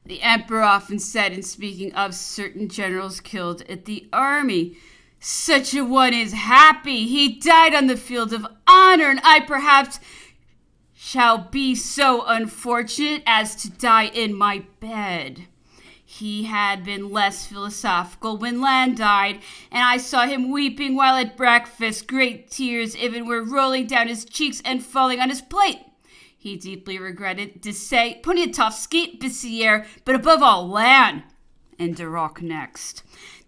The emperor often said in speaking of certain generals killed at the army, "Such a one is happy. He died on the field of honor, and I perhaps shall be so unfortunate as to die in my bed." He had been less philosophical when Land died, and I saw him weeping while at breakfast. Great tears even were rolling down his cheeks and falling on his plate. He deeply regretted to say Poniatowski, Bessières, but above all Land, and Duroc next.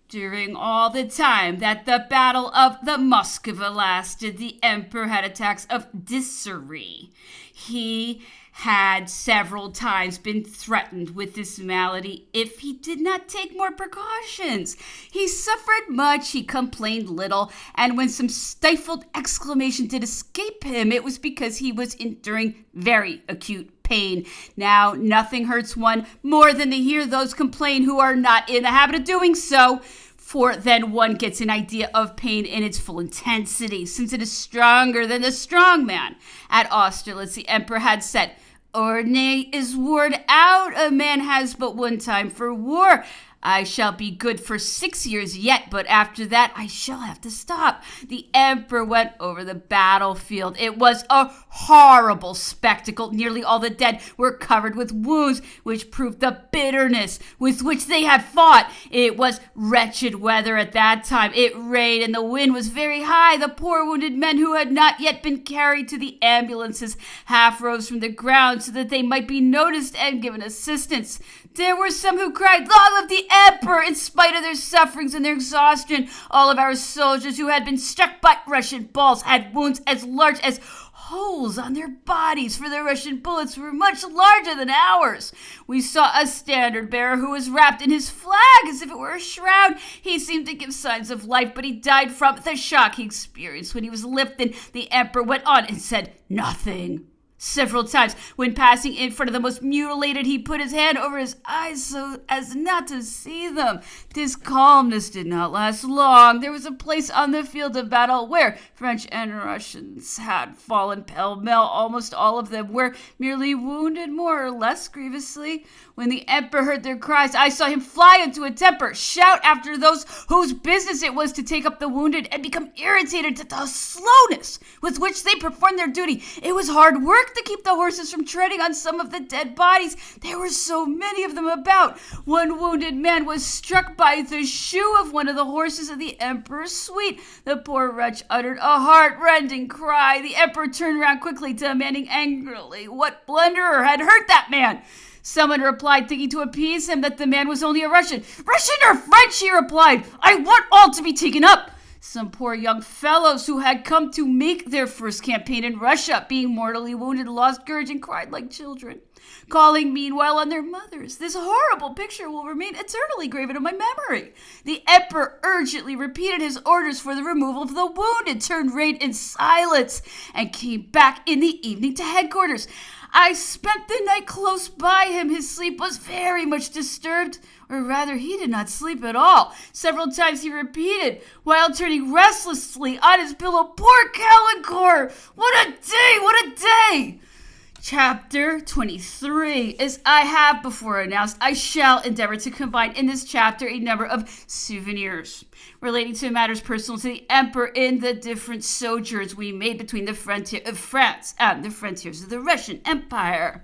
During all the time that the Battle of the Moskva lasted, the emperor had attacks of dysentery. He had several times been threatened with this malady if he did not take more precautions. He suffered much, he complained little, and when some stifled exclamation did escape him, it was because he was enduring very acute pain. Now, nothing hurts one more than to hear those complain who are not in the habit of doing so, for then one gets an idea of pain in its full intensity, since it is stronger than the strong man. At Austerlitz, the emperor had said, "Ordnance is worn out. A man has but one time for war. I shall be good for 6 years yet, but after that I shall have to stop." The emperor went over the battlefield. It was a horrible spectacle. Nearly all the dead were covered with wounds, which proved the bitterness with which they had fought. It was wretched weather at that time. It rained and the wind was very high. The poor wounded men who had not yet been carried to the ambulances half rose from the ground so that they might be noticed and given assistance. There were some who cried, "Long live the emperor!" in spite of their sufferings and their exhaustion. All of our soldiers who had been struck by Russian balls had wounds as large as holes on their bodies, for the Russian bullets were much larger than ours. We saw a standard bearer who was wrapped in his flag as if it were a shroud. He seemed to give signs of life, but he died from the shock he experienced when he was lifted. The emperor went on and said nothing. Several times, when passing in front of the most mutilated, he put his hand over his eyes so as not to see them. This calmness did not last long. There was a place on the field of battle where French and Russians had fallen pell-mell. Almost all of them were merely wounded, more or less grievously. When the emperor heard their cries, I saw him fly into a temper, shout after those whose business it was to take up the wounded, and become irritated at the slowness with which they performed their duty. It was hard work to keep the horses from treading on some of the dead bodies. There were so many of them about. One wounded man was struck by the shoe of one of the horses of the emperor's suite. The poor wretch uttered a heart-rending cry. The emperor turned around quickly, demanding angrily what blunderer had hurt that man. Someone replied, thinking to appease him, that the man was only a Russian. "Russian or French?" he replied. "I want all to be taken up." Some poor young fellows who had come to make their first campaign in Russia, being mortally wounded, lost courage and cried like children, calling meanwhile on their mothers. This horrible picture will remain eternally graven in my memory. The emperor urgently repeated his orders for the removal of the wounded, turned rein in silence, and came back in the evening to headquarters. I spent the night close by him. His sleep was very much disturbed, or rather, he did not sleep at all. Several times he repeated, while turning restlessly on his pillow, "Poor Calancourt! What a day! What a day!" Chapter 23. As I have before announced, I shall endeavor to combine in this chapter a number of souvenirs relating to matters personal to the emperor in the different sojourns we made between the frontier of France and the frontiers of the Russian Empire.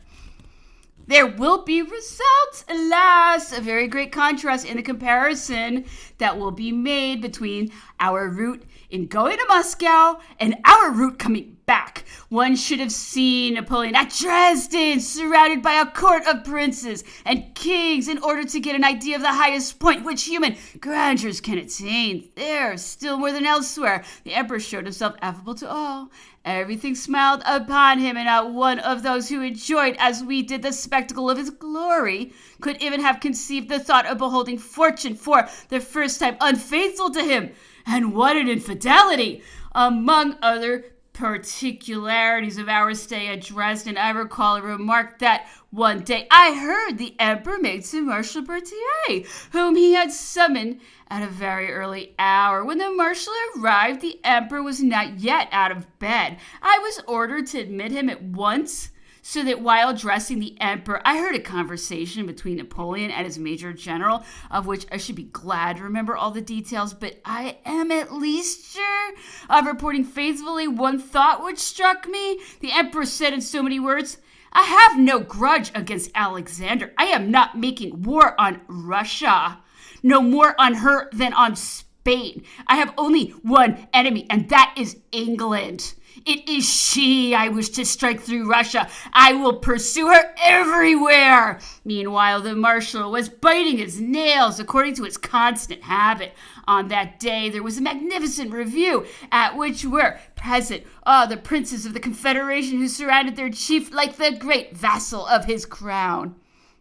There will be results, alas, a very great contrast in the comparison that will be made between our route in going to Moscow and our route coming back. One should have seen Napoleon at Dresden, surrounded by a court of princes and kings, in order to get an idea of the highest point which human grandeurs can attain. There, still more than elsewhere, the emperor showed himself affable to all. Everything smiled upon him, and not one of those who enjoyed, as we did, the spectacle of his glory could even have conceived the thought of beholding fortune for the first time unfaithful to him. And what an infidelity! Among other particularities of our stay at Dresden, I recall a remark that one day I heard the emperor made to Marshal Berthier, whom he had summoned at a very early hour. When the marshal arrived, the emperor was not yet out of bed. I was ordered to admit him at once So that while addressing the emperor, I heard a conversation between Napoleon and his major general, of which I should be glad to remember all the details, but I am at least sure of reporting faithfully one thought which struck me. The emperor said in so many words, "I have no grudge against Alexander. I am not making war on Russia. No more on her than on Spain. I have only one enemy, and that is England. It is she I wish to strike through Russia. I will pursue her everywhere." Meanwhile, the marshal was biting his nails according to his constant habit. On that day, there was a magnificent review at which were present all the princes of the Confederation who surrounded their chief like the great vassal of his crown.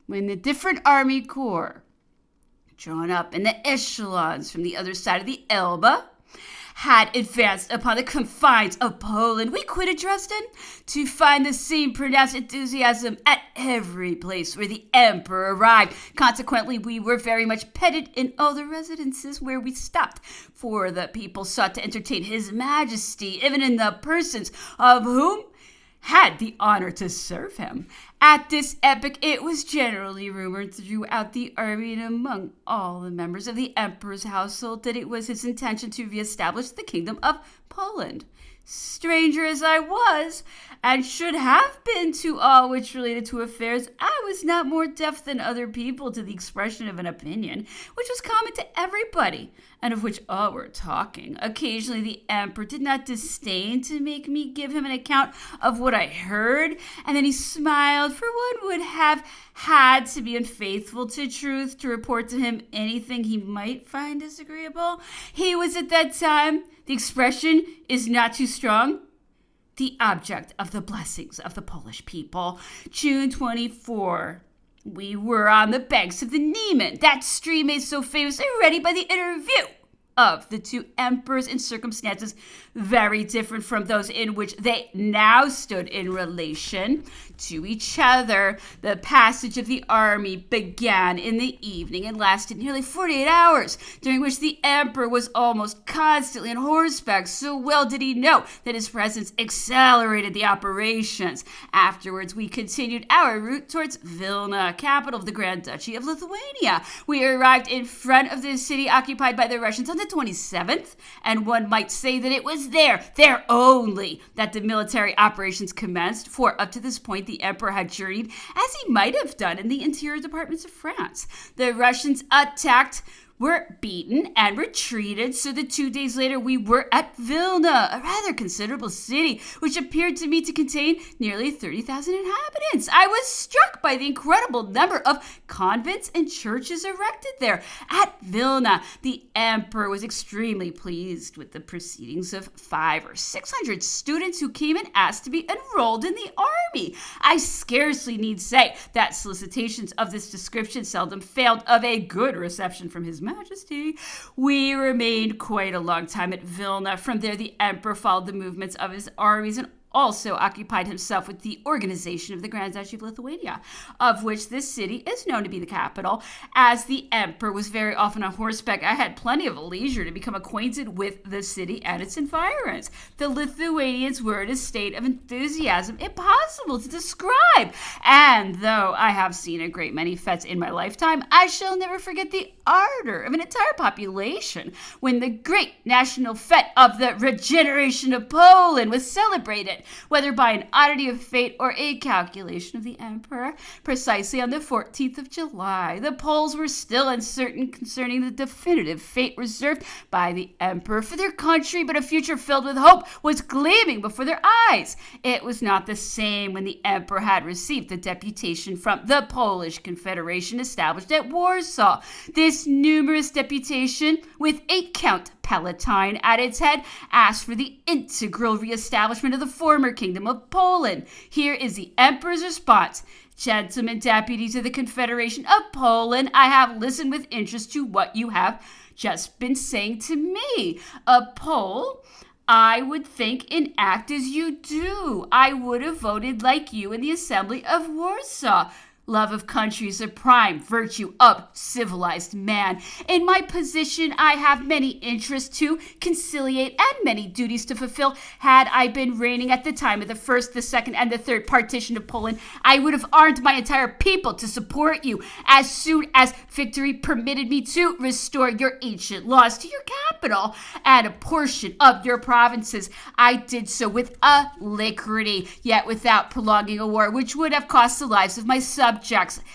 When the different army corps, drawn up in the echelons from the other side of the Elbe, had advanced upon the confines of Poland, we quitted Dresden to find the same pronounced enthusiasm at every place where the emperor arrived. Consequently, we were very much petted in all the residences where we stopped, for the people sought to entertain his majesty, even in the persons of whom had the honor to serve him. At this epoch, it was generally rumored throughout the army and among all the members of the emperor's household that it was his intention to reestablish the kingdom of Poland. Stranger as I was, and should have been to all which related to affairs, I was not more deaf than other people to the expression of an opinion, which was common to everybody, and of which all were talking. Occasionally the emperor did not disdain to make me give him an account of what I heard, and then he smiled, for one would have had to be unfaithful to truth to report to him anything he might find disagreeable. He was at that time, the expression is not too strong, the object of the blessings of the Polish people. June 24. We were on the banks of the Niemen, that stream made so famous already by the interview of the two emperors in circumstances very different from those in which they now stood in relation to each other. The passage of the army began in the evening and lasted nearly 48 hours, during which the emperor was almost constantly on horseback. So well did he know that his presence accelerated the operations. Afterwards, we continued our route towards Vilna, capital of the Grand Duchy of Lithuania. We arrived in front of the city occupied by the Russians on the 27th, and one might say that it was there only, that the military operations commenced, for up to this point the emperor had journeyed, as he might have done, in the interior departments of France. The Russians attacked, were beaten, and retreated, so that 2 days later we were at Vilna, a rather considerable city, which appeared to me to contain nearly 30,000 inhabitants. I was struck by the incredible number of convents and churches erected there. At Vilna, the emperor was extremely pleased with the proceedings of 500 or 600 students who came and asked to be enrolled in the army. I scarcely need say that solicitations of this description seldom failed of a good reception from his Majesty. We remained quite a long time at Vilna. From there, the emperor followed the movements of his armies and also occupied himself with the organization of the Grand Duchy of Lithuania, of which this city is known to be the capital. As the emperor was very often on horseback, I had plenty of leisure to become acquainted with the city and its environs. The Lithuanians were in a state of enthusiasm impossible to describe, and though I have seen a great many fetes in my lifetime, I shall never forget the ardor of an entire population when the great national fete of the regeneration of Poland was celebrated, whether by an oddity of fate or a calculation of the emperor, precisely on the 14th of July. The Poles were still uncertain concerning the definitive fate reserved by the emperor for their country, but a future filled with hope was gleaming before their eyes. It was not the same when the emperor had received the deputation from the Polish Confederation established at Warsaw. This numerous deputation, with a Count Palatine at its head, asked for the integral reestablishment of the former kingdom of Poland. Here is the emperor's response. Gentlemen deputies of the Confederation of Poland, I have listened with interest to what you have just been saying to me. A Pole, I would think and act as you do. I would have voted like you in the Assembly of Warsaw. Love of country is a prime virtue of civilized man. In my position, I have many interests to conciliate and many duties to fulfill. Had I been reigning at the time of the first, the second, and the third partition of Poland, I would have armed my entire people to support you as soon as victory permitted me to restore your ancient laws to your capital and a portion of your provinces. I did so with alacrity, yet without prolonging a war which would have cost the lives of my subjects.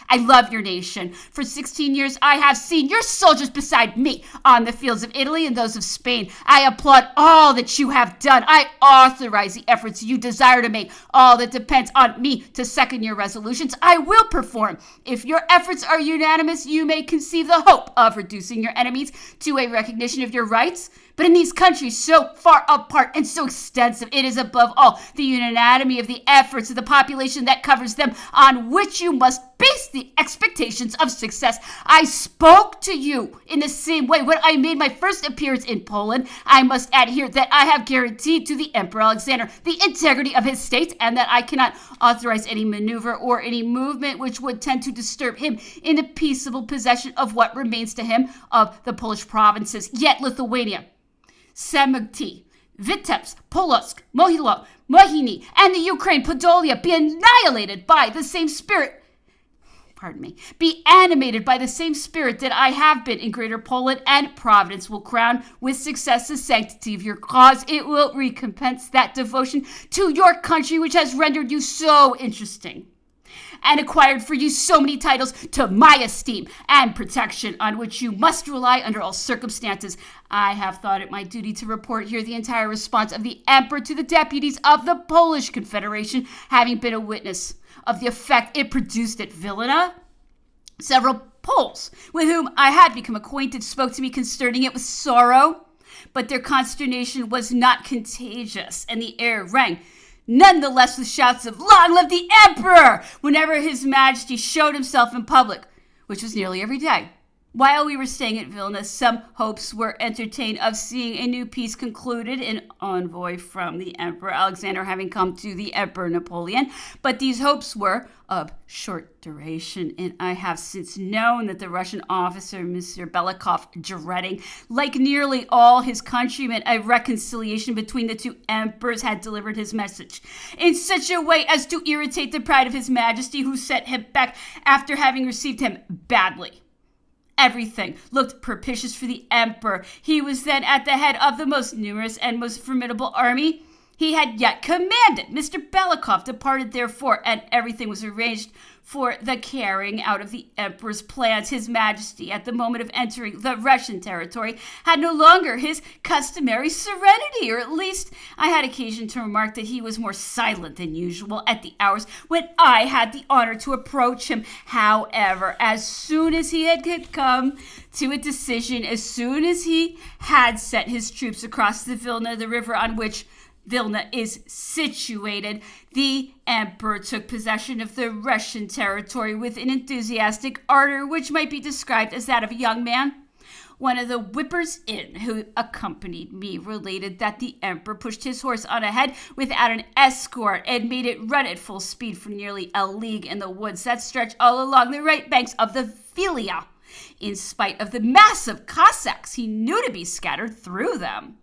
I love your nation. For 16 years, I have seen your soldiers beside me on the fields of Italy and those of Spain. I applaud all that you have done. I authorize the efforts you desire to make. All that depends on me to second your resolutions, I will perform. If your efforts are unanimous, you may conceive the hope of reducing your enemies to a recognition of your rights. But in these countries so far apart and so extensive, it is above all the unanimity of the efforts of the population that covers them on which you must base the expectations of success. I spoke to you in the same way when I made my first appearance in Poland. I must add here that I have guaranteed to the Emperor Alexander the integrity of his state and that I cannot authorize any maneuver or any movement which would tend to disturb him in the peaceable possession of what remains to him of the Polish provinces. Yet Lithuania, Semyonty, Vitebsk, Polotsk, Mohini, and the Ukraine, Podolia, be annihilated by the same spirit. Be animated by the same spirit that I have been in Greater Poland, and Providence will crown with success the sanctity of your cause. It will recompense that devotion to your country which has rendered you so interesting and acquired for you so many titles to my esteem and protection, on which you must rely under all circumstances. I have thought it my duty to report here the entire response of the Emperor to the deputies of the Polish Confederation, having been a witness of the effect it produced at Vilna. Several Poles with whom I had become acquainted spoke to me concerning it with sorrow, but their consternation was not contagious, and the air rang nonetheless with shouts of "Long live the Emperor!" whenever His Majesty showed himself in public, which was nearly every day. While we were staying at Vilna, some hopes were entertained of seeing a new peace concluded, an envoy from the Emperor Alexander having come to the Emperor Napoleon. But these hopes were of short duration, and I have since known that the Russian officer, Mr. Belikov, dreading, like nearly all his countrymen, a reconciliation between the two emperors, had delivered his message in such a way as to irritate the pride of His Majesty, who sent him back after having received him badly. Everything looked propitious for the emperor. He was then at the head of the most numerous and most formidable army he had yet commanded. Mr. Belikov departed therefore, and everything was arranged for the carrying out of the emperor's plans. His Majesty, at the moment of entering the Russian territory, had no longer his customary serenity, or at least I had occasion to remark that he was more silent than usual at the hours when I had the honor to approach him. However, as soon as he had come to a decision, as soon as he had sent his troops across the Vilna, the river on which Vilna is situated, the emperor took possession of the Russian territory with an enthusiastic ardor which might be described as that of a young man. One of the whippers-in who accompanied me related that the emperor pushed his horse on ahead without an escort and made it run at full speed for nearly a league in the woods that stretch all along the right banks of the Vilia, in spite of the mass of Cossacks he knew to be scattered through them.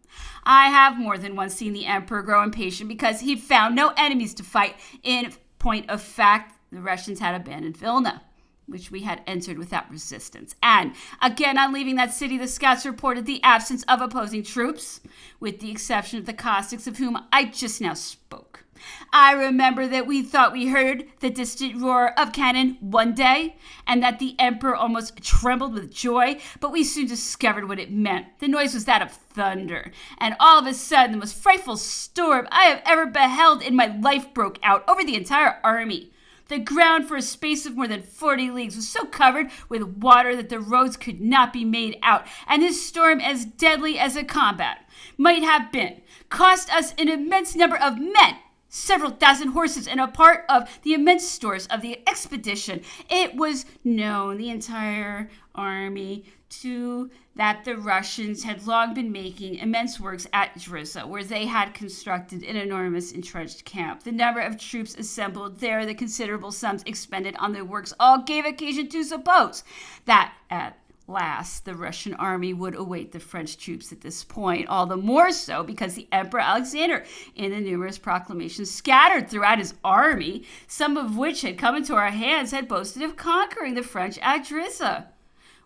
I have more than once seen the emperor grow impatient because he found no enemies to fight. In point of fact, the Russians had abandoned Vilna, which we had entered without resistance. And again, on leaving that city, the scouts reported the absence of opposing troops, with the exception of the Cossacks of whom I just now spoke. I remember that we thought we heard the distant roar of cannon one day, and that the emperor almost trembled with joy, but we soon discovered what it meant. The noise was that of thunder, and all of a sudden the most frightful storm I have ever beheld in my life broke out over the entire army. The ground for a space of more than 40 leagues was so covered with water that the roads could not be made out, and this storm, as deadly as a combat might have been, cost us an immense number of men, several thousand horses, and a part of the immense stores of the expedition. It was known the entire army to that the Russians had long been making immense works at Drissa, where they had constructed an enormous entrenched camp. The number of troops assembled there, the considerable sums expended on the works, all gave occasion to suppose that at last the Russian army would await the French troops at this point, all the more so because the Emperor Alexander, in the numerous proclamations scattered throughout his army, some of which had come into our hands, had boasted of conquering the French at Drissa,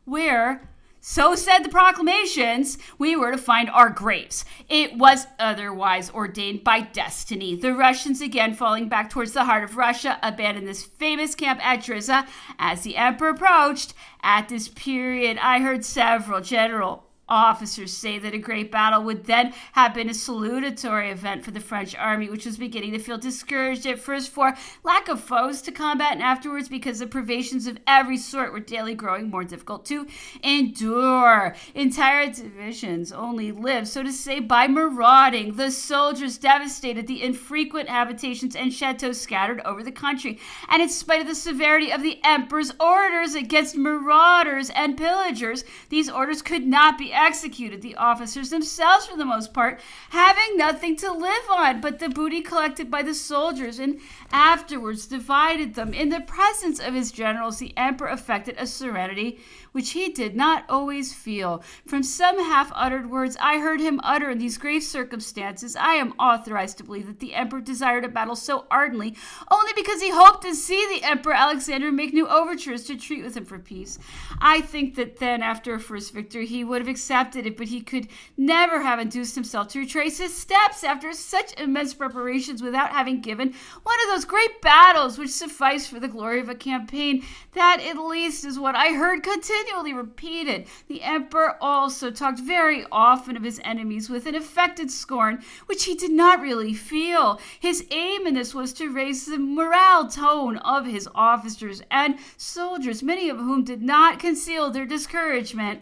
where, so said the proclamations, we were to find our graves. It was otherwise ordained by destiny. The Russians, again falling back towards the heart of Russia, abandoned this famous camp at Drissa as the emperor approached. At this period, I heard several general officers say that a great battle would then have been a salutatory event for the French army, which was beginning to feel discouraged at first for lack of foes to combat, and afterwards because the privations of every sort were daily growing more difficult to endure. Entire divisions only lived, so to say, by marauding. The soldiers devastated the infrequent habitations and chateaux scattered over the country, and in spite of the severity of the emperor's orders against marauders and pillagers, these orders could not be executed. The officers themselves, for the most part, having nothing to live on but the booty collected by the soldiers, and afterwards divided them. In the presence of his generals, the emperor affected a serenity which he did not always feel. From some half-uttered words I heard him utter in these grave circumstances, I am authorized to believe that the emperor desired a battle so ardently only because he hoped to see the Emperor Alexander make new overtures to treat with him for peace. I think that then, after a first victory, he would have accepted it, but he could never have induced himself to retrace his steps after such immense preparations without having given one of those great battles which suffice for the glory of a campaign. That, at least, is what I heard continually repeated. The emperor also talked very often of his enemies with an affected scorn, which he did not really feel. His aim in this was to raise the morale tone of his officers and soldiers, many of whom did not conceal their discouragement.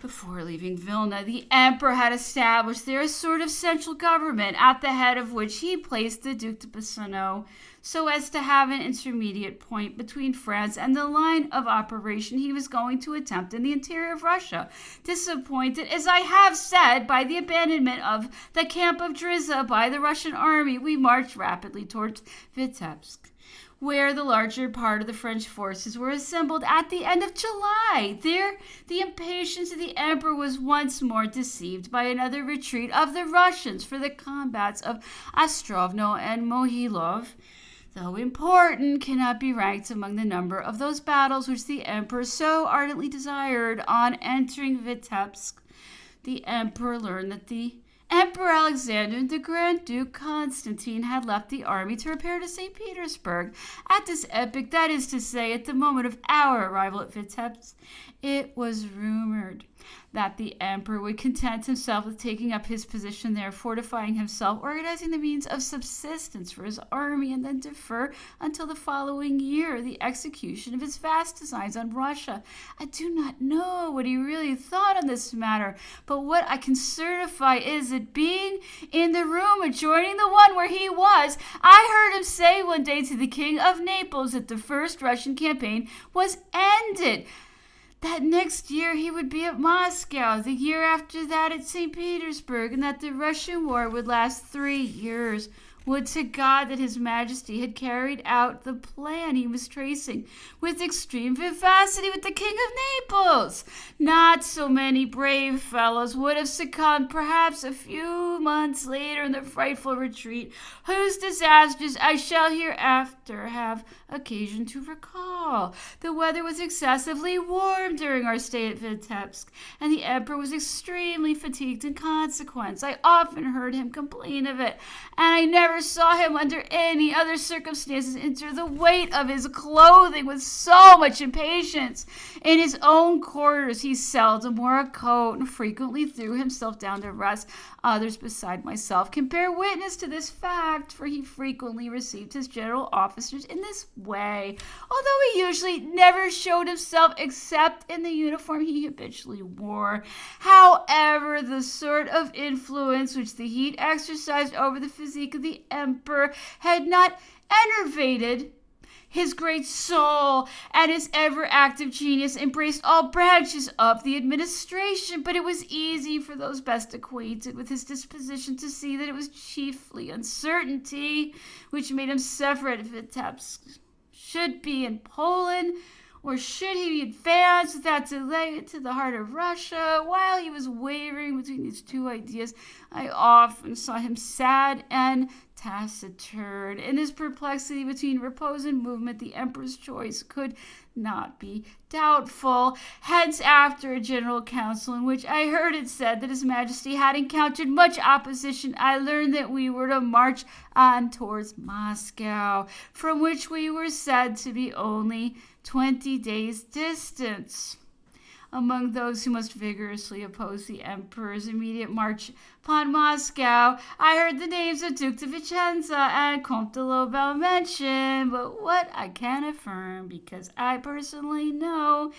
Before leaving Vilna, the emperor had established there a sort of central government, at the head of which he placed the Duc de Bassano, so as to have an intermediate point between France and the line of operation he was going to attempt in the interior of Russia. Disappointed, as I have said, by the abandonment of the camp of Drissa by the Russian army, we marched rapidly towards Vitebsk, where the larger part of the French forces were assembled at the end of July. There, the impatience of the emperor was once more deceived by another retreat of the Russians, for the combats of Ostrovno and Mohilov, though important, cannot be ranked among the number of those battles which the emperor so ardently desired. On entering Vitebsk, the emperor learned that the Emperor Alexander and the Grand Duke Constantine had left the army to repair to St. Petersburg. At this epoch, that is to say, at the moment of our arrival at Vitebsk, it was rumored that the emperor would content himself with taking up his position there, fortifying himself, organizing the means of subsistence for his army, and then defer until the following year the execution of his vast designs on Russia. I do not know what he really thought on this matter, but what I can certify is that, being in the room adjoining the one where he was, I heard him say one day to the King of Naples that the first Russian campaign was ended, that next year he would be at Moscow, the year after that at St. Petersburg, and that the Russian war would last 3 years. Would to God that His Majesty had carried out the plan he was tracing with extreme vivacity with the King of Naples. Not so many brave fellows would have succumbed perhaps a few months later in the frightful retreat, whose disasters I shall hereafter have occasion to recall. The weather was excessively warm during our stay at Vitebsk, and the emperor was extremely fatigued in consequence. I often heard him complain of it, and I never saw him under any other circumstances endure the weight of his clothing with so much impatience. In his own quarters he seldom wore a coat, and frequently threw himself down to rest. Others beside myself can bear witness to this fact, for he frequently received his general officers in this way, although he usually never showed himself except in the uniform he habitually wore. However, the sort of influence which the heat exercised over the physique of the emperor had not enervated His great soul and his ever-active genius embraced all branches of the administration, but it was easy for those best acquainted with his disposition to see that it was chiefly uncertainty which made him suffer if Vitebsk should be in Poland, or should he advance without delay into the heart of Russia. While he was wavering between these two ideas, I often saw him sad and taciturn. In his perplexity between repose and movement, the emperor's choice could not be doubtful. Hence, after a general council in which I heard it said that his majesty had encountered much opposition, I learned that we were to march on towards Moscow, from which we were said to be only 20 days' distance. Among those who most vigorously opposed the emperor's immediate march upon Moscow, I heard the names of Duke de Vicenza and Comte de Lobel mentioned, but what I can affirm, because I personally know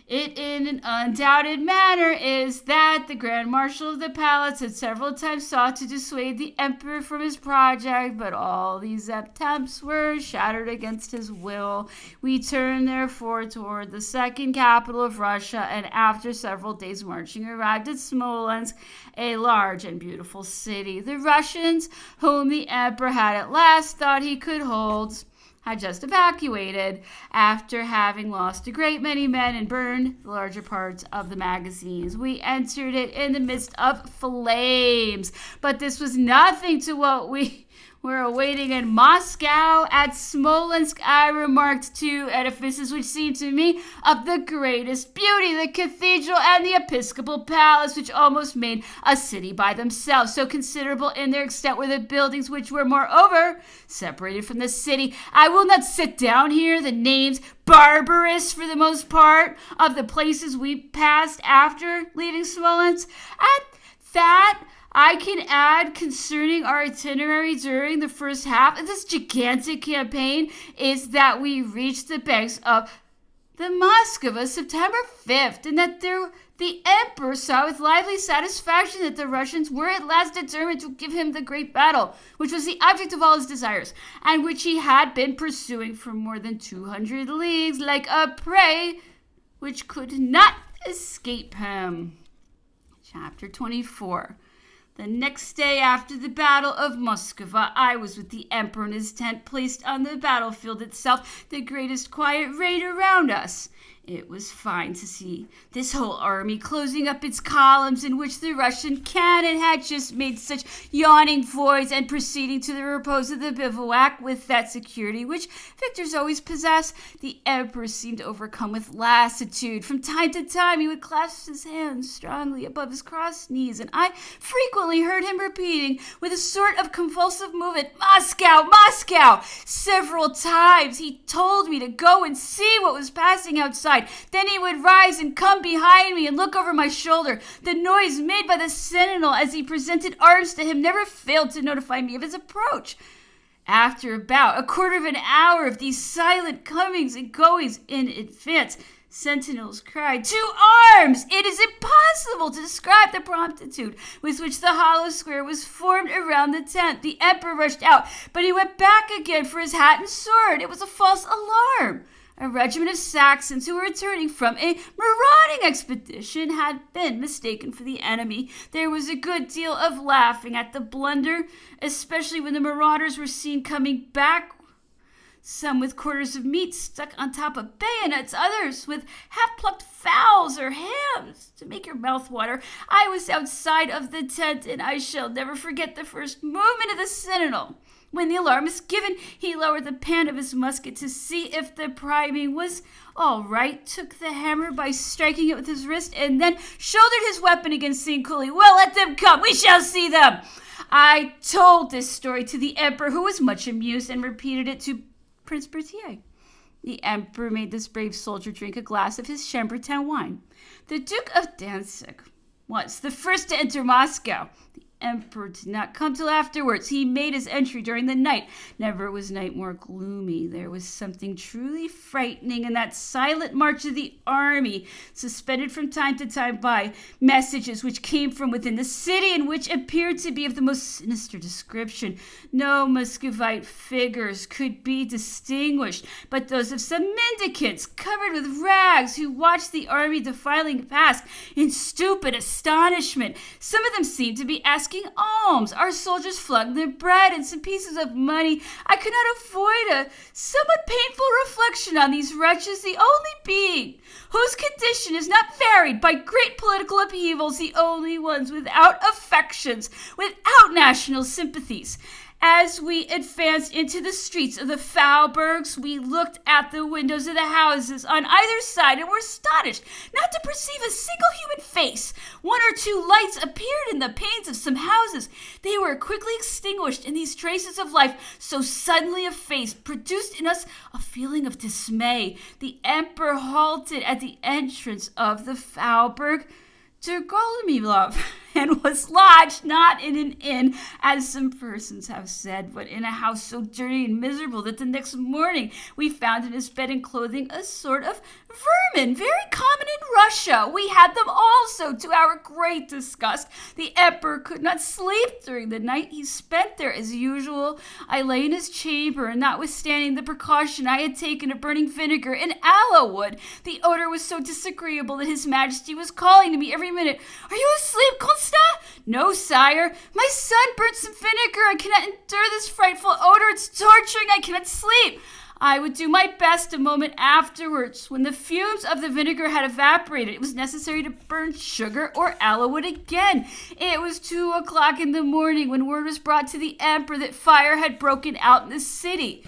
it in an undoubted manner, is that the Grand Marshal of the Palace had several times sought to dissuade the emperor from his project, but all these attempts were shattered against his will. We turned, therefore, toward the second capital of Russia, and after several days' marching, arrived at Smolensk, a large and beautiful city. The Russians, whom the emperor had at last thought he could hold, had just evacuated after having lost a great many men and burned the larger parts of the magazines. We entered it in the midst of flames, but this was nothing to what we were awaiting in Moscow. At Smolensk, I remarked two edifices which seemed to me of the greatest beauty, the cathedral and the episcopal palace, which almost made a city by themselves. So considerable in their extent were the buildings, which were moreover separated from the city. I will not set down here the names, barbarous for the most part, of the places we passed after leaving Smolensk. At that, I can add concerning our itinerary during the first half of this gigantic campaign is that we reached the banks of the Moskva September 5th, and that the emperor saw with lively satisfaction that the Russians were at last determined to give him the great battle, which was the object of all his desires, and which he had been pursuing for more than 200 leagues, like a prey which could not escape him. Chapter 24. The next day after the Battle of Moskva, I was with the emperor in his tent placed on the battlefield itself, the greatest quiet reigned around us. It was fine to see this whole army closing up its columns, in which the Russian cannon had just made such yawning voids, and proceeding to the repose of the bivouac with that security which victors always possess. The emperor seemed overcome with lassitude. From time to time he would clasp his hands strongly above his crossed knees, and I frequently heard him repeating with a sort of convulsive movement, "Moscow, Moscow!" Several times he told me to go and see what was passing outside. Then he would rise and come behind me and look over my shoulder. The noise made by the sentinel as he presented arms to him never failed to notify me of his approach. After about a quarter of an hour of these silent comings and goings in advance, sentinels cried, "To arms!" It is impossible to describe the promptitude with which the hollow square was formed around the tent. The emperor rushed out, but he went back again for his hat and sword. It was a false alarm. A regiment of Saxons who were returning from a marauding expedition had been mistaken for the enemy. There was a good deal of laughing at the blunder, especially when the marauders were seen coming back, some with quarters of meat stuck on top of bayonets, others with half-plucked fowls or hams to make your mouth water. I was outside of the tent, and I shall never forget the first movement of the sentinel. When the alarm was given, he lowered the pan of his musket to see if the priming was all right, took the hammer by striking it with his wrist, and then shouldered his weapon again, saying coolly, "Well, let them come. We shall see them." I told this story to the emperor, who was much amused, and repeated it to Prince Berthier. The emperor made this brave soldier drink a glass of his Chambertin wine. The Duke of Danzig was the first to enter Moscow. The emperor did not come till afterwards. He made his entry during the night. Never was night more gloomy. There was something truly frightening in that silent march of the army, suspended from time to time by messages which came from within the city and which appeared to be of the most sinister description. No Muscovite figures could be distinguished, but those of some mendicants covered with rags who watched the army defiling past in stupid astonishment. Some of them seemed to be asking alms. Our soldiers flung their bread and some pieces of money. I could not avoid a somewhat painful reflection on these wretches, the only being whose condition is not varied by great political upheavals, the only ones without affections, without national sympathies. As we advanced into the streets of the Faubourgs, we looked at the windows of the houses on either side and were astonished not to perceive a single human face. One or two lights appeared in the panes of some houses. They were quickly extinguished, and these traces of life, so suddenly effaced, produced in us a feeling of dismay. The emperor halted at the entrance of the Faubourg de Golomilov, and was lodged not in an inn, as some persons have said, but in a house so dirty and miserable that the next morning we found in his bed and clothing a sort of vermin, very common in Russia. We had them also, to our great disgust. The emperor could not sleep during the night he spent there as usual. I lay in his chamber, and notwithstanding the precaution I had taken of burning vinegar and aloe wood, the odor was so disagreeable that his majesty was calling to me every minute. "Are you asleep, Constant?" "No, sire. My son burnt some vinegar. I cannot endure this frightful odor. It's torturing. I cannot sleep." I would do my best a moment afterwards. When the fumes of the vinegar had evaporated, it was necessary to burn sugar or aloe wood again. It was 2 o'clock in the morning when word was brought to the emperor that fire had broken out in the city.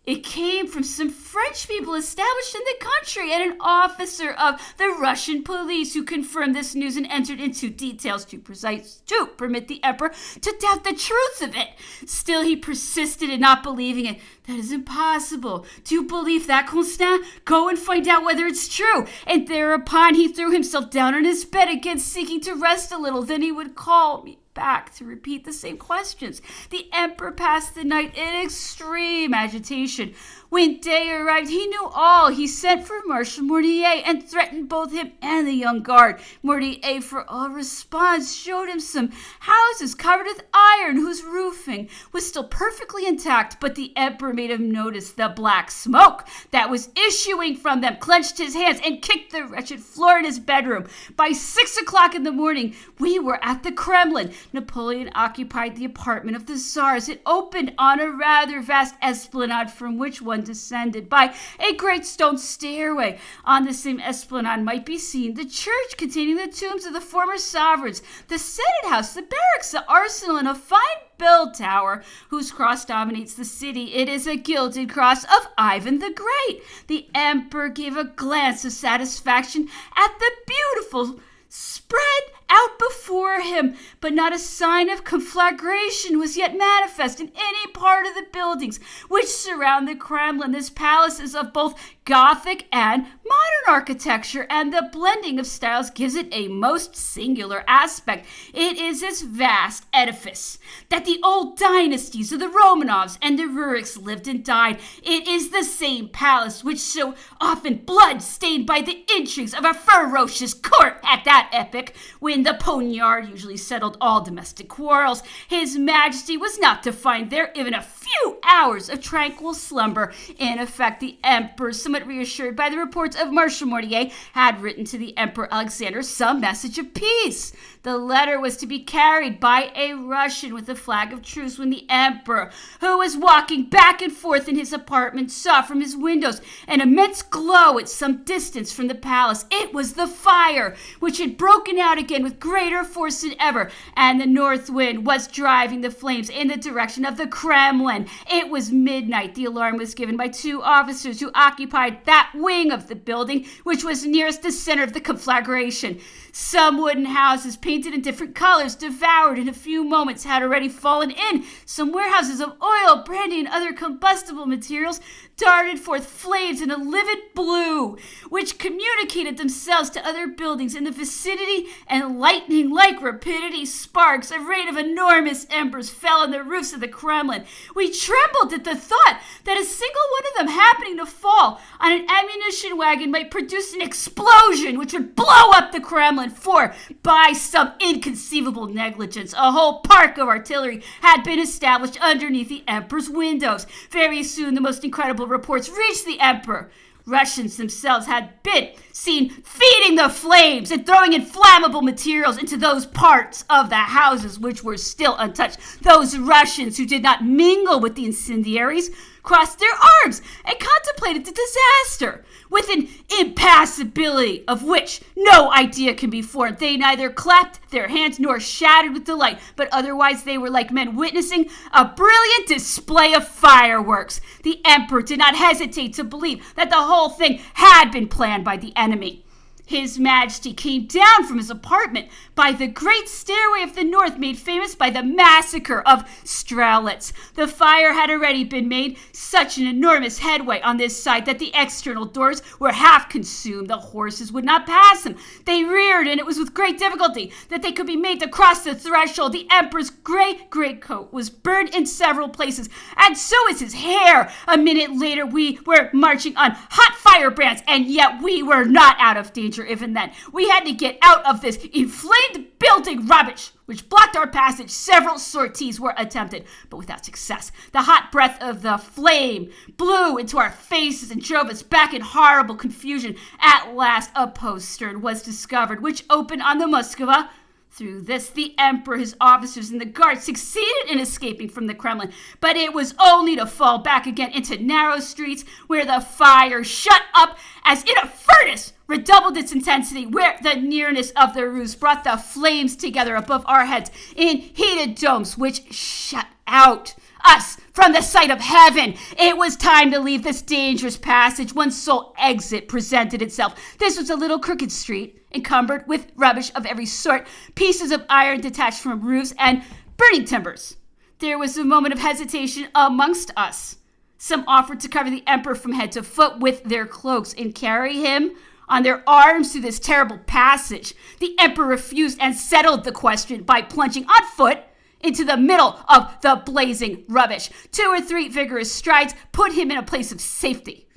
It came from some French people established in the country and an officer of the Russian police who confirmed this news and entered into details too precise to permit the emperor to doubt the truth of it. Still, he persisted in not believing it. "That is impossible. Do you believe that, Constant? Go and find out whether it's true." And thereupon he threw himself down on his bed again, seeking to rest a little. Then he would call me back to repeat the same questions. The emperor passed the night in extreme agitation. When day arrived, he knew all. He sent for Marshal Mortier and threatened both him and the young guard. Mortier, for all response, showed him some houses covered with iron whose roofing was still perfectly intact, but the emperor made him notice the black smoke that was issuing from them, clenched his hands, and kicked the wretched floor in his bedroom. By 6 o'clock in the morning, we were at the Kremlin. Napoleon occupied the apartment of the Tsars. It opened on a rather vast esplanade from which one descended by a great stone stairway. On the same esplanade might be seen the church containing the tombs of the former sovereigns, the Senate House, the barracks, the arsenal, and a fine bell tower whose cross dominates the city. It is a gilded cross of Ivan the Great. The emperor gave a glance of satisfaction at the beautiful spread out before him, but not a sign of conflagration was yet manifest in any part of the buildings which surround the Kremlin. This palace is of both Gothic and modern architecture, and the blending of styles gives it a most singular aspect. It is this vast edifice that the old dynasties of the Romanovs and the Ruriks lived and died. It is the same palace which so often blood-stained by the intrigues of a ferocious court at that epoch, when the poniard usually settled all domestic quarrels. His Majesty was not to find there even a few hours of tranquil slumber. In effect, the emperor, somewhat reassured by the reports of Marshal Mortier, had written to the Emperor Alexander some message of peace. The letter was to be carried by a Russian with a flag of truce. When the emperor, who was walking back and forth in his apartment, saw from his windows an immense glow at some distance from the palace, it was the fire, which had broken out again with greater force than ever, and the north wind was driving the flames in the direction of the Kremlin. It was midnight. The alarm was given by two officers who occupied that wing of the building which was nearest the center of the conflagration. Some wooden houses, painted in different colors, devoured in a few moments, had already fallen in. Some warehouses of oil, brandy, and other combustible materials darted forth flames in a livid blue, which communicated themselves to other buildings in the vicinity, and lightning-like rapidity sparks, a rain of enormous embers, fell on the roofs of the Kremlin. We trembled at the thought that a single one of them happening to fall on an ammunition wagon might produce an explosion which would blow up the Kremlin, for, by some inconceivable negligence, a whole park of artillery had been established underneath the emperor's windows. Very soon the most incredible reports reached the emperor. Russians themselves had been seen feeding the flames and throwing inflammable materials into those parts of the houses which were still untouched. Those Russians who did not mingle with the incendiaries crossed their arms and contemplated the disaster with an impassibility of which no idea can be formed. They neither clapped their hands nor shouted with delight, but otherwise they were like men witnessing a brilliant display of fireworks. The emperor did not hesitate to believe that the whole thing had been planned by the enemy. His Majesty came down from his apartment by the great stairway of the north, made famous by the massacre of Strelitz. The fire had already been made such an enormous headway on this side that the external doors were half consumed. The horses would not pass them. They reared, and it was with great difficulty that they could be made to cross the threshold. The emperor's gray greatcoat was burned in several places, and so was his hair. A minute later, we were marching on hot firebrands, and yet we were not out of danger. Even then, we had to get out of this inflamed building rubbish which blocked our passage. Several sorties were attempted, but without success. The hot breath of the flame blew into our faces and drove us back in horrible confusion. At last, a postern was discovered, which opened on the Moskva. Through this, the emperor, his officers, and the guards succeeded in escaping from the Kremlin, but it was only to fall back again into narrow streets where the fire shut up as in a furnace, redoubled its intensity, where the nearness of the roofs brought the flames together above our heads in heated domes which shut out us from the sight of heaven. It was time to leave this dangerous passage. One sole exit presented itself. This was a little crooked street, encumbered with rubbish of every sort, pieces of iron detached from roofs, and burning timbers. There was a moment of hesitation amongst us. Some offered to cover the emperor from head to foot with their cloaks and carry him on their arms through this terrible passage. The emperor refused and settled the question by plunging on foot into the middle of the blazing rubbish. 2 or 3 vigorous strides put him in a place of safety.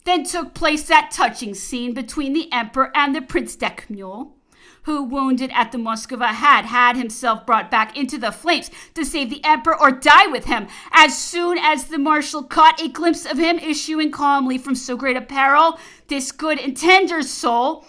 Then took place that touching scene between the emperor and the Prince d'Aquemule, who, wounded at the Moskva, had himself brought back into the flames to save the emperor or die with him. As soon as the marshal caught a glimpse of him issuing calmly from so great a peril, this good and tender soul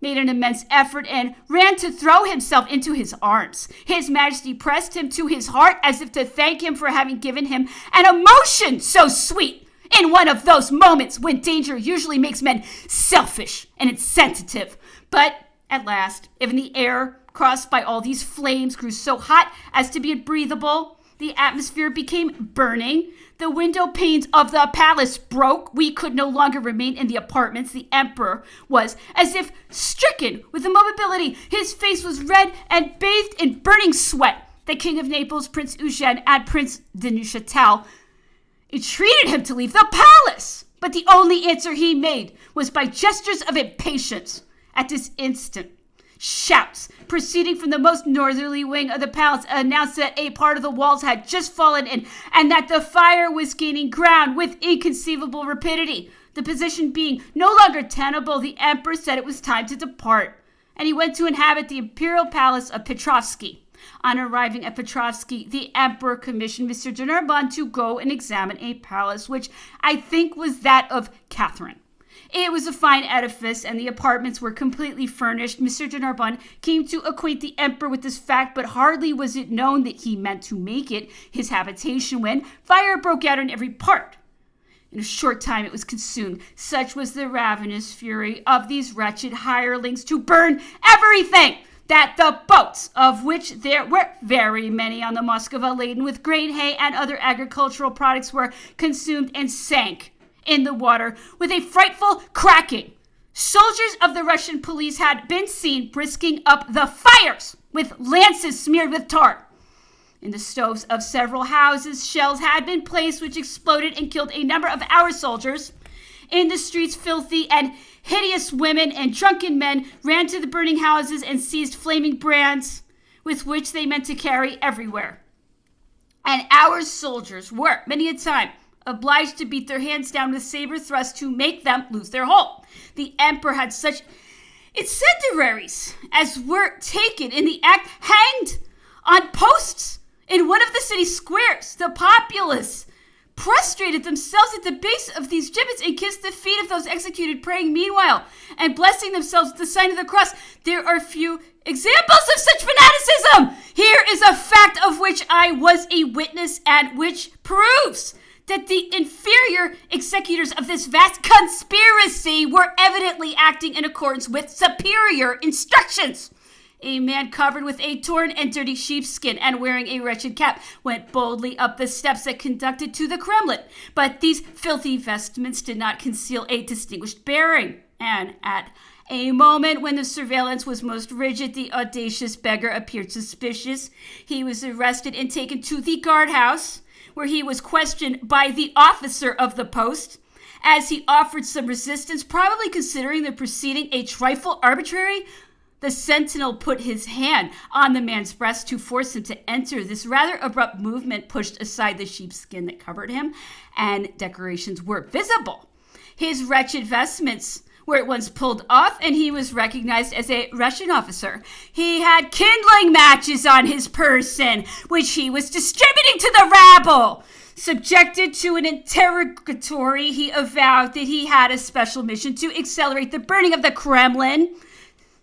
made an immense effort and ran to throw himself into his arms. His Majesty pressed him to his heart as if to thank him for having given him an emotion so sweet in one of those moments when danger usually makes men selfish and insensitive. But at last, even the air crossed by all these flames grew so hot as to be unbreathable. The atmosphere became burning. The window panes of the palace broke. We could no longer remain in the apartments. The emperor was as if stricken with immobility. His face was red and bathed in burning sweat. The King of Naples, Prince Eugene, and Prince de Neuchâtel entreated him to leave the palace, but the only answer he made was by gestures of impatience. At this instant, shouts proceeding from the most northerly wing of the palace announced that a part of the walls had just fallen in and that the fire was gaining ground with inconceivable rapidity. The position being no longer tenable, the emperor said it was time to depart, and he went to inhabit the imperial palace of Petrovsky. On arriving at Petrovsky, the emperor commissioned Mr. de Narbonne to go and examine a palace which I think was that of Catherine. It was a fine edifice, and the apartments were completely furnished. Mr. de Narbonne came to acquaint the emperor with this fact, but hardly was it known that he meant to make it his habitation when fire broke out in every part. In a short time it was consumed. Such was the ravenous fury of these wretched hirelings to burn everything, that the boats, of which there were very many on the Moskva, laden with grain, hay, and other agricultural products, were consumed and sank in the water with a frightful cracking. Soldiers of the Russian police had been seen brisking up the fires with lances smeared with tar. In the stoves of several houses, shells had been placed which exploded and killed a number of our soldiers. In the streets, filthy and hideous women and drunken men ran to the burning houses and seized flaming brands with which they meant to carry everywhere. And our soldiers were, many a time, obliged to beat their hands down with saber thrusts to make them lose their hold. The emperor had such incendiaries as were taken in the act hanged on posts in one of the city squares. The populace prostrated themselves at the base of these gibbets and kissed the feet of those executed, praying meanwhile and blessing themselves with the sign of the cross. There are few examples of such fanaticism. Here is a fact of which I was a witness and which proves that the inferior executors of this vast conspiracy were evidently acting in accordance with superior instructions. A man covered with a torn and dirty sheepskin and wearing a wretched cap went boldly up the steps that conducted to the Kremlin. But these filthy vestments did not conceal a distinguished bearing. And at a moment when the surveillance was most rigid, the audacious beggar appeared suspicious. He was arrested and taken to the guardhouse, where he was questioned by the officer of the post. As he offered some resistance, probably considering the proceeding a trifle arbitrary, the sentinel put his hand on the man's breast to force him to enter. This rather abrupt movement pushed aside the sheepskin that covered him, and decorations were visible. His wretched vestments were at once pulled off, and he was recognized as a Russian officer. He had kindling matches on his person, which he was distributing to the rabble. Subjected to an interrogatory, he avowed that he had a special mission to accelerate the burning of the Kremlin.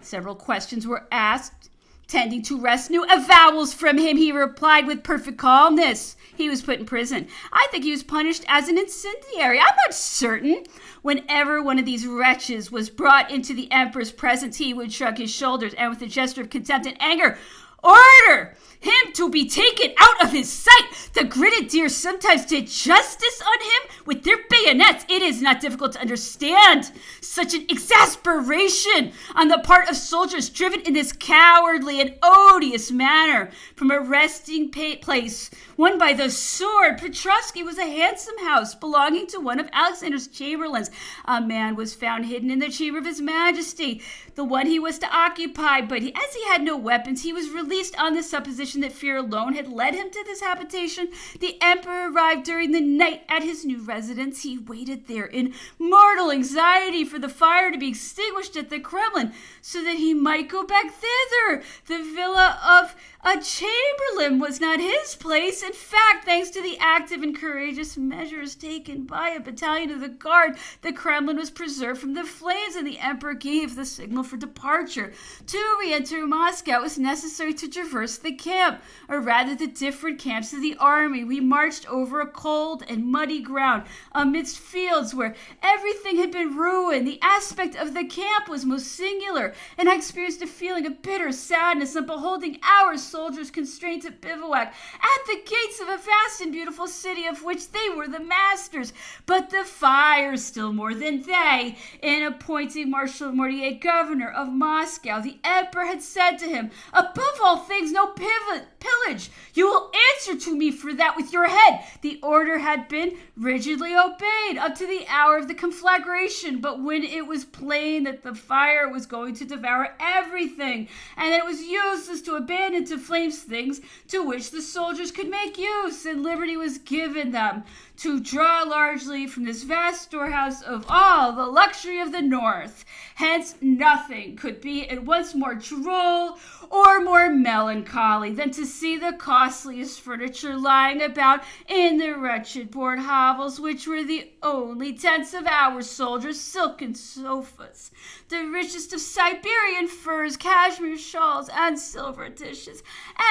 Several questions were asked, tending to wrest new avowals from him. He replied with perfect calmness. He was put in prison. I think he was punished as an incendiary. I'm not certain. Whenever one of these wretches was brought into the emperor's presence, he would shrug his shoulders and with a gesture of contempt and anger, order him to be taken out of his sight. The grenadiers sometimes did justice on him with their bayonets. It is not difficult to understand such an exasperation on the part of soldiers driven in this cowardly and odious manner from a resting place won by the sword. Petrovsky was a handsome house belonging to one of Alexander's chamberlains. A man was found hidden in the chamber of his majesty, the one he was to occupy, but as he had no weapons, he was released on the supposition that fear alone had led him to this habitation. The emperor arrived during the night at his new residence. He waited there in mortal anxiety for the fire to be extinguished at the Kremlin so that he might go back thither. The villa of a chamberlain was not his place. In fact, thanks to the active and courageous measures taken by a battalion of the guard, the Kremlin was preserved from the flames, and the emperor gave the signal for departure. To re-enter Moscow, it was necessary to traverse the camp, or rather the different camps of the army. We marched over a cold and muddy ground amidst fields where everything had been ruined. The aspect of the camp was most singular, and I experienced a feeling of bitter sadness on beholding our soldiers constrained to bivouac at the gates of a vast and beautiful city of which they were the masters. But the fire, still more than they, in appointing Marshal Mortier governor of Moscow, the emperor had said to him, above all things, no pillage. You will answer to me for that with your head. The order had been rigidly obeyed up to the hour of the conflagration, but when it was plain that the fire was going to devour everything, and that it was useless to abandon to flames things to which the soldiers could make use, and liberty was given them to draw largely from this vast storehouse of all the luxury of the north. Hence nothing could be at once more droll or more melancholy than to see the costliest furniture lying about in the wretched board hovels, which were the only tents of our soldiers, silken sofas, the richest of Siberian furs, cashmere shawls, and silver dishes.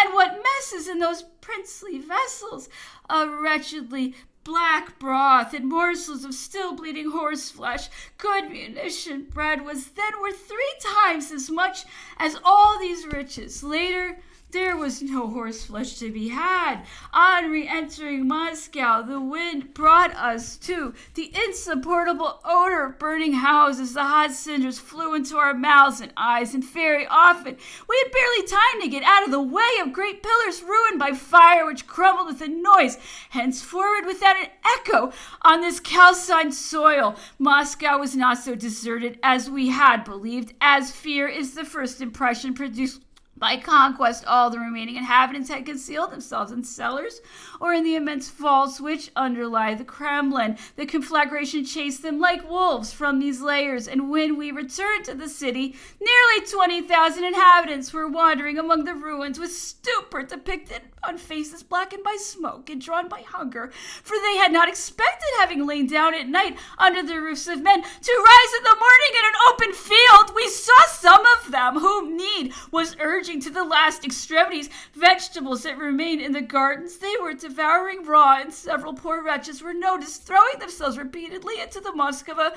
And what messes in those princely vessels! A wretchedly black broth and morsels of still bleeding horse flesh. Good munition bread was then worth 3 times as much as all these riches. Later, There was no horseflesh to be had. On re-entering Moscow, the wind brought us to the insupportable odor of burning houses. The hot cinders flew into our mouths and eyes, and very often we had barely time to get out of the way of great pillars ruined by fire, which crumbled with a noise. Henceforward, without an echo on this calcined soil, Moscow was not so deserted as we had believed. As fear is the first impression produced by conquest, all the remaining inhabitants had concealed themselves in cellars or in the immense vaults which underlie the Kremlin. The conflagration chased them like wolves from these layers, and when we returned to the city, nearly 20,000 inhabitants were wandering among the ruins with stupor depicted on faces blackened by smoke and drawn by hunger, for they had not expected, having lain down at night under the roofs of men, to rise in the morning in an open field. We saw some of them whom need was urging to the last extremities. Vegetables that remained in the gardens they were devouring raw, and several poor wretches were noticed throwing themselves repeatedly into the Moskva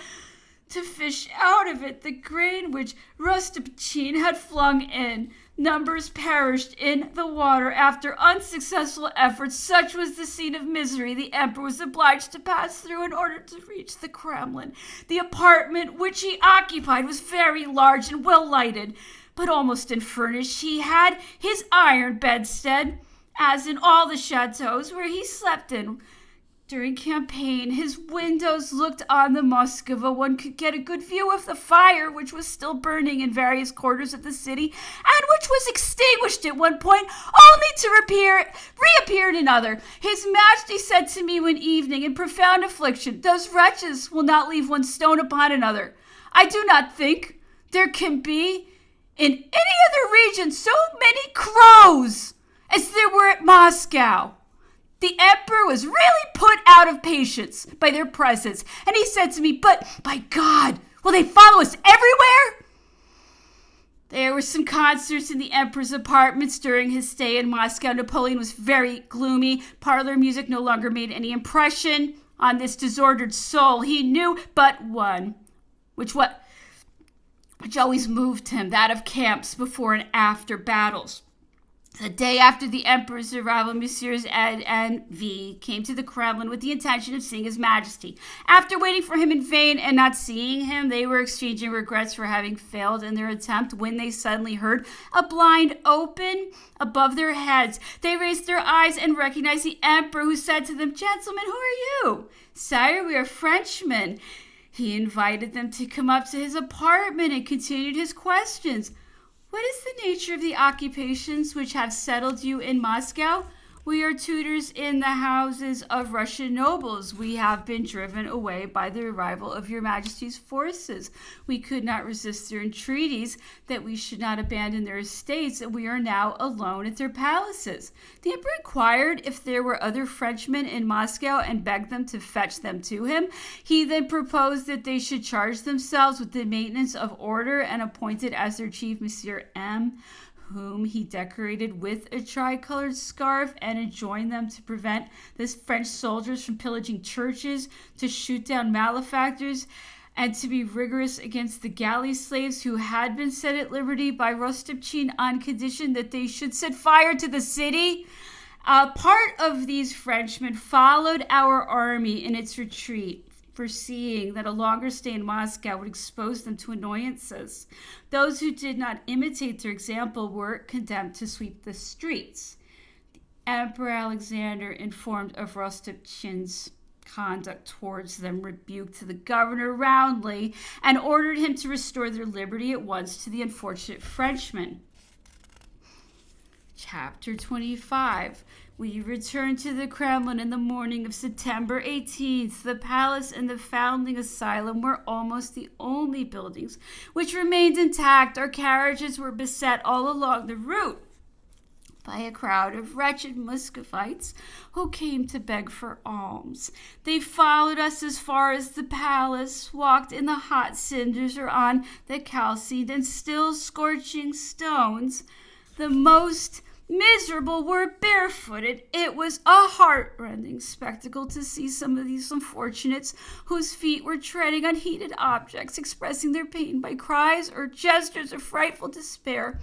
to fish out of it the grain which Rostopchin had flung in. Numbers perished in the water after unsuccessful efforts. Such was the scene of misery the emperor was obliged to pass through in order to reach the Kremlin. The apartment which he occupied was very large and well lighted, but almost unfurnished. He had his iron bedstead, as in all the chateaux where he slept in during campaign. His windows looked on the Moskva. One could get a good view of the fire, which was still burning in various quarters of the city, and which was extinguished at one point, only to reappear in another. His Majesty said to me one evening in profound affliction, "Those wretches will not leave one stone upon another. I do not think there can be in any other region so many crows as there were at Moscow." The emperor was really put out of patience by their presence, and he said to me, "But, by God, will they follow us everywhere?" There were some concerts in the emperor's apartments during his stay in Moscow. Napoleon was very gloomy. Parlor music no longer made any impression on this disordered soul. He knew but one, which always moved him, that of camps before and after battles. The day after the emperor's arrival, Messieurs Ed and V came to the Kremlin with the intention of seeing His Majesty. After waiting for him in vain and not seeing him, they were exchanging regrets for having failed in their attempt when they suddenly heard a blind open above their heads. They raised their eyes and recognized the emperor, who said to them, "Gentlemen, who are you?" "Sire, we are Frenchmen." He invited them to come up to his apartment and continued his questions. "What is the nature of the occupations which have settled you in Moscow?" "We are tutors in the houses of Russian nobles. We have been driven away by the arrival of your Majesty's forces. We could not resist their entreaties that we should not abandon their estates, and we are now alone at their palaces." The emperor inquired if there were other Frenchmen in Moscow and begged them to fetch them to him. He then proposed that they should charge themselves with the maintenance of order, and appointed as their chief Monsieur M., whom he decorated with a tricolored scarf, and enjoined them to prevent the French soldiers from pillaging churches, to shoot down malefactors, and to be rigorous against the galley slaves who had been set at liberty by Rostopchin on condition that they should set fire to the city. Part of these Frenchmen followed our army in its retreat, foreseeing that a longer stay in Moscow would expose them to annoyances. Those who did not imitate their example were condemned to sweep the streets. Emperor Alexander, informed of Rostopchin's conduct towards them, rebuked the governor roundly and ordered him to restore their liberty at once to the unfortunate Frenchmen. Chapter 25. We returned to the Kremlin in the morning of September 18th. The palace and the foundling asylum were almost the only buildings which remained intact. Our carriages were beset all along the route by a crowd of wretched Muscovites who came to beg for alms. They followed us as far as the palace, walked in the hot cinders or on the calcined and still scorching stones. The most miserable were barefooted. It was a heart-rending spectacle to see some of these unfortunates whose feet were treading on heated objects, expressing their pain by cries or gestures of frightful despair.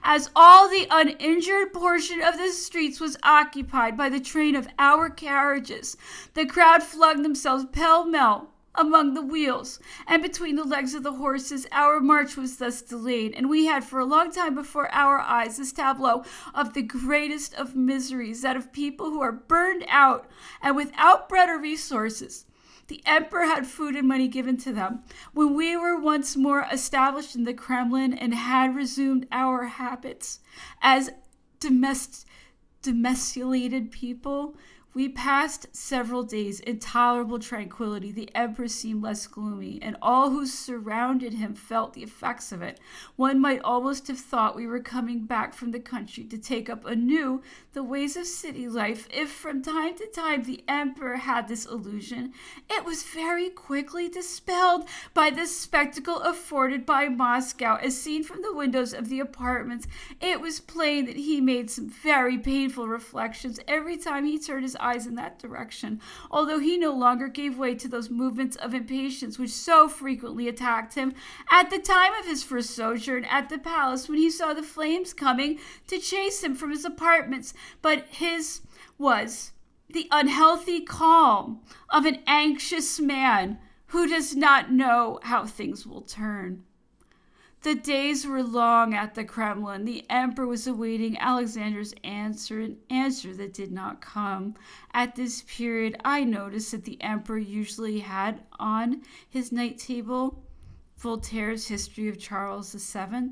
As all the uninjured portion of the streets was occupied by the train of our carriages, the crowd flung themselves pell-mell among the wheels, and between the legs of the horses. Our march was thus delayed, and we had for a long time before our eyes this tableau of the greatest of miseries, that of people who are burned out and without bread or resources. The emperor had food and money given to them. When we were once more established in the Kremlin and had resumed our habits as domesticated people, we passed several days in tolerable tranquility. The emperor seemed less gloomy, and all who surrounded him felt the effects of it. One might almost have thought we were coming back from the country to take up anew the ways of city life. If from time to time the emperor had this illusion, it was very quickly dispelled by the spectacle afforded by Moscow. As seen from the windows of the apartments, it was plain that he made some very painful reflections every time he turned his eyes in that direction, although he no longer gave way to those movements of impatience which so frequently attacked him at the time of his first sojourn at the palace, when he saw the flames coming to chase him from his apartments. But his was the unhealthy calm of an anxious man who does not know how things will turn. The days were long at the Kremlin. The emperor was awaiting Alexander's answer, an answer that did not come. At this period, I noticed that the emperor usually had on his night table Voltaire's History of Charles VII.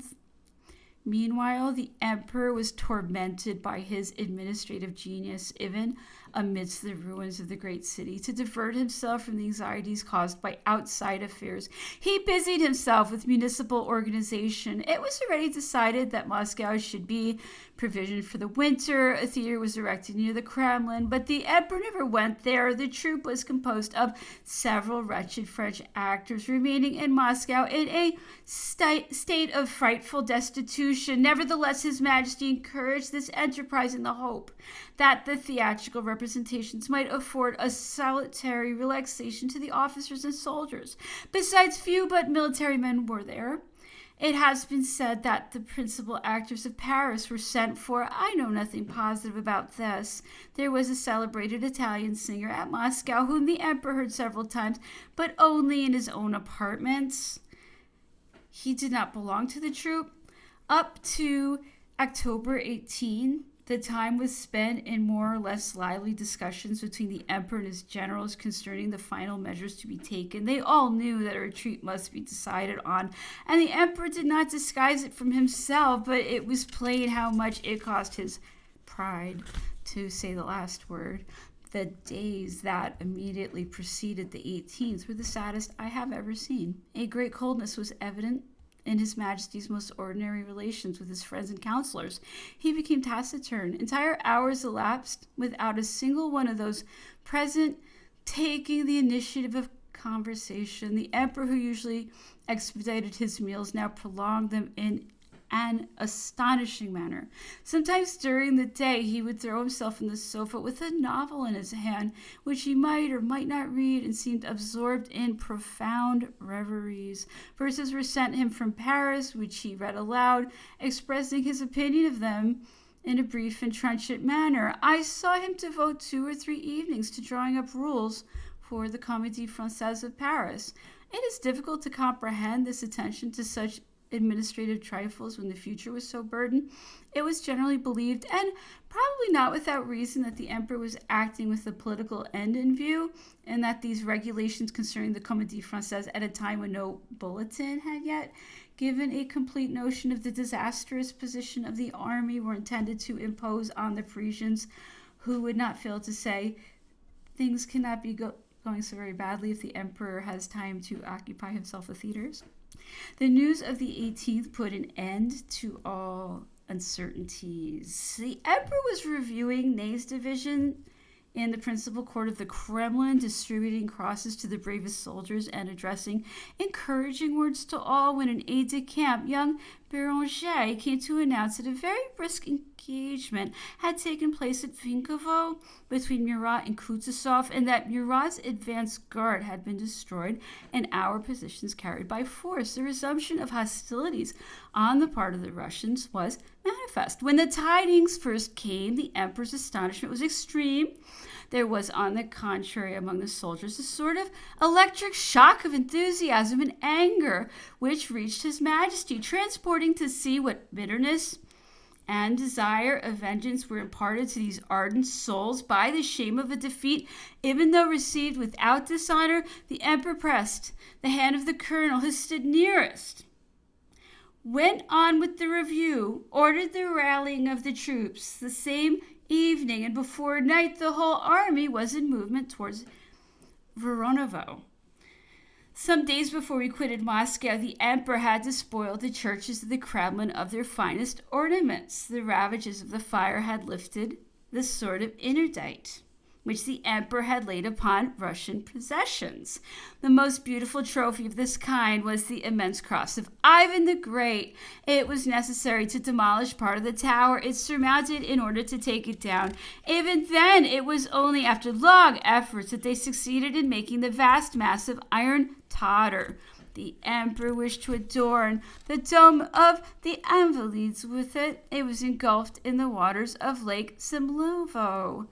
Meanwhile, the emperor was tormented by his administrative genius, even amidst the ruins of the great city. To divert himself from the anxieties caused by outside affairs, he busied himself with municipal organization. It was already decided that Moscow should be provisioned for the winter. A theater was erected near the Kremlin, but the emperor never went there. The troupe was composed of several wretched French actors remaining in Moscow in a state of frightful destitution. Nevertheless, His Majesty encouraged this enterprise in the hope that the theatrical representations might afford a salutary relaxation to the officers and soldiers. Besides, few but military men were there. It has been said that the principal actors of Paris were sent for. I know nothing positive about this. There was a celebrated Italian singer at Moscow whom the emperor heard several times, but only in his own apartments. He did not belong to the troupe. Up to October 18, the time was spent in more or less lively discussions between the emperor and his generals concerning the final measures to be taken. They all knew that a retreat must be decided on, and the emperor did not disguise it from himself, but it was plain how much it cost his pride to say the last word. The days that immediately preceded the 18th were the saddest I have ever seen. A great coldness was evident in His Majesty's most ordinary relations with his friends and counselors. He became taciturn. Entire hours elapsed without a single one of those present taking the initiative of conversation. The emperor, who usually expedited his meals, now prolonged them in an astonishing manner. Sometimes during the day he would throw himself on the sofa with a novel in his hand, which he might or might not read, and seemed absorbed in profound reveries. Verses were sent him from Paris, which he read aloud, expressing his opinion of them in a brief and trenchant manner. I saw him devote 2 or 3 evenings to drawing up rules for the Comédie Française of Paris. It is difficult to comprehend this attention to such administrative trifles when the future was so burdened. It was generally believed, and probably not without reason, that the emperor was acting with a political end in view, and that these regulations concerning the Comédie Française, at a time when no bulletin had yet given a complete notion of the disastrous position of the army, were intended to impose on the Parisians, who would not fail to say, things cannot be going so very badly if the emperor has time to occupy himself with theaters. The news of the 18th put an end to all uncertainties. The emperor was reviewing Ney's division in the principal court of the Kremlin, distributing crosses to the bravest soldiers and addressing encouraging words to all when an aide-de-camp, young Béranger, came to announce that a very brisk engagement had taken place at Vinkovo between Murat and Kutuzov, and that Murat's advance guard had been destroyed and our positions carried by force. The resumption of hostilities on the part of the Russians was manifest. When the tidings first came, the emperor's astonishment was extreme. There was, on the contrary, among the soldiers a sort of electric shock of enthusiasm and anger, which reached his majesty, transporting to see what bitterness and desire of vengeance were imparted to these ardent souls by the shame of a defeat, even though received without dishonor. The emperor pressed the hand of the colonel who stood nearest, went on with the review, ordered the rallying of the troops the same evening, and before night the whole army was in movement towards Voronovo. Some days before we quitted Moscow, the emperor had despoiled the churches of the Kremlin of their finest ornaments. The ravages of the fire had lifted the sword of interdict, which the emperor had laid upon Russian possessions. The most beautiful trophy of this kind was the immense cross of Ivan the Great. It was necessary to demolish part of the tower it surmounted in order to take it down. Even then, it was only after long efforts that they succeeded in making the vast mass of iron totter. The emperor wished to adorn the dome of the Invalides with it. It was engulfed in the waters of Lake Semlovo.